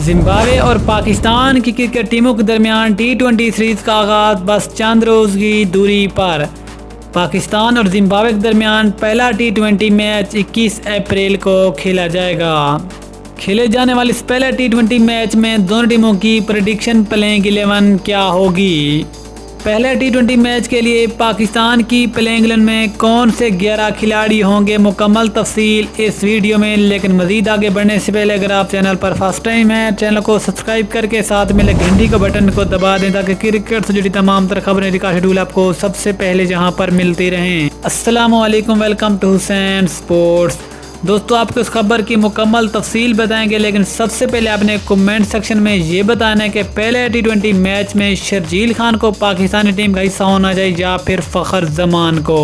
Zimbabwe और पाकिस्तान की cricket टीमों के दरमियान T20 सीरीज़ का आगाज़ बस चंद रोज़ की दूरी पर। पाकिस्तान और जिम्बाब्वे के दरमियान पहला T20 मैच 21 अप्रैल को खेला जाएगा। खेले जाने वाले इस पहले T20 मैच में दोनों टीमों की प्रेडिक्शन प्लेइंग 11 क्या होगी। पहले T20 मैच के लिए पाकिस्तान की प्लेइंग 11 में कौन से 11 खिलाड़ी होंगे, मुकम्मल तफसील इस वीडियो में। लेकिन मज़ीद आगे बढ़ने से पहले अगर आप चैनल पर फर्स्ट टाइम हैं, चैनल को सब्सक्राइब करके साथ में लगे घंटी के बटन को दबा दें ताकि क्रिकेट से जुड़ी तमाम तर खबरें का शेड्यूल आपको सबसे पहले जहां पर मिलती रहें। अस्सलामु अलैकुम, वेलकम टू हुसैन स्पोर्ट्स। दोस्तों, आपको इस खबर की मुकम्मल तफसील बताएंगे, लेकिन सबसे पहले आपने कमेंट सेक्शन में ये बताना है कि पहले T20 मैच में शर्जील खान को पाकिस्तानी टीम का हिस्सा होना चाहिए या फिर फ़खर जमान को।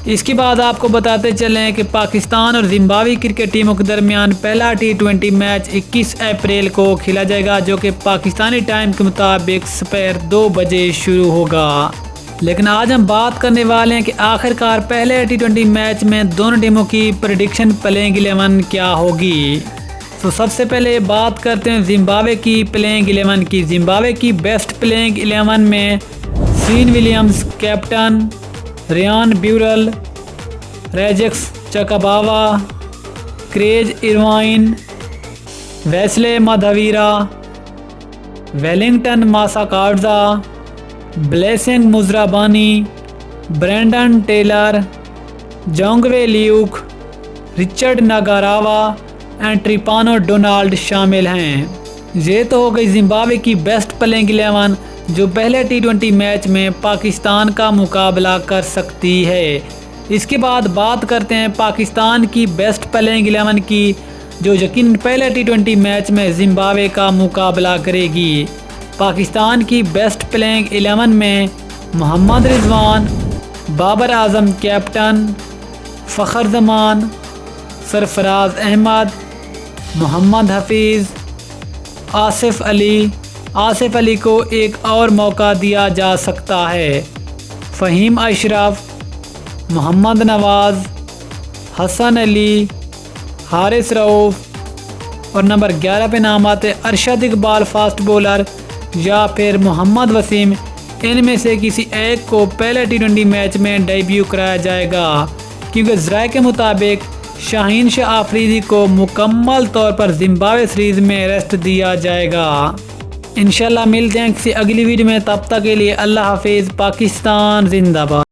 इसके बाद आपको बताते चलें कि पाकिस्तान और जिम्बाब्वे क्रिकेट टीमों के दरमियान पहला T20 मैच 21 अप्रैल को खेला जाएगा, जो कि पाकिस्तानी टाइम के मुताबिक दोपहर 2 बजे शुरू होगा। लेकिन आज हम बात करने वाले हैं कि आखिरकार पहले T20 मैच में दोनों टीमों की प्रेडिक्शन प्लेइंग 11 क्या होगी। तो सबसे पहले बात करते हैं जिम्बाब्वे की प्लेइंग 11 की। जिम्बाब्वे की बेस्ट प्लेइंग 11 में Sean Williams captain, Ryan Burl, Regis Chakabva, Craig Ervine, Wessly Madhevere, Wellington Masakadza, Blessing Muzarabani, Brendan Taylor, Jongwe Luke, Richard Ngarava and Tiripano Donald शामिल हैं। ये तो हो गई जिम्बाब्वे की बेस्ट प्लेइंग 11 जो पहले T20 मैच में पाकिस्तान का मुकाबला कर सकती है। इसके बाद बात करते हैं पाकिस्तान की बेस्ट प्लेइंग 11 की, जो यकीन पहले T20 मैच में जिम्बाब्वे का मुकाबला करेगी। पाकिस्तान की बेस्ट प्लेइंग 11 में मोहम्मद रिजवान, बाबर आजम कैप्टन, फ़खर जमान, सरफराज अहमद, मोहम्मद हफीज़, आसिफ अली को एक और मौका दिया जा सकता है, फ़हीम अशरफ, मोहम्मद नवाज़, हसन अली, हारिस रऊफ़ और नंबर 11 पे नाम आते अरशद इकबाल फास्ट बॉलर या फिर मोहम्मद वसीम। इनमें से किसी एक को पहले T20 मैच में डेब्यू कराया जाएगा, क्योंकि ज़राए के मुताबिक शाहीन शाह आफरीदी को मुकम्मल तौर पर जिम्बाब्वे सीरीज़ में रेस्ट दिया जाएगा। इंशाल्लाह मिलते हैं किसी अगली वीडियो में, तब तक के लिए अल्लाह हाफिज़। पाकिस्तान जिंदाबाद।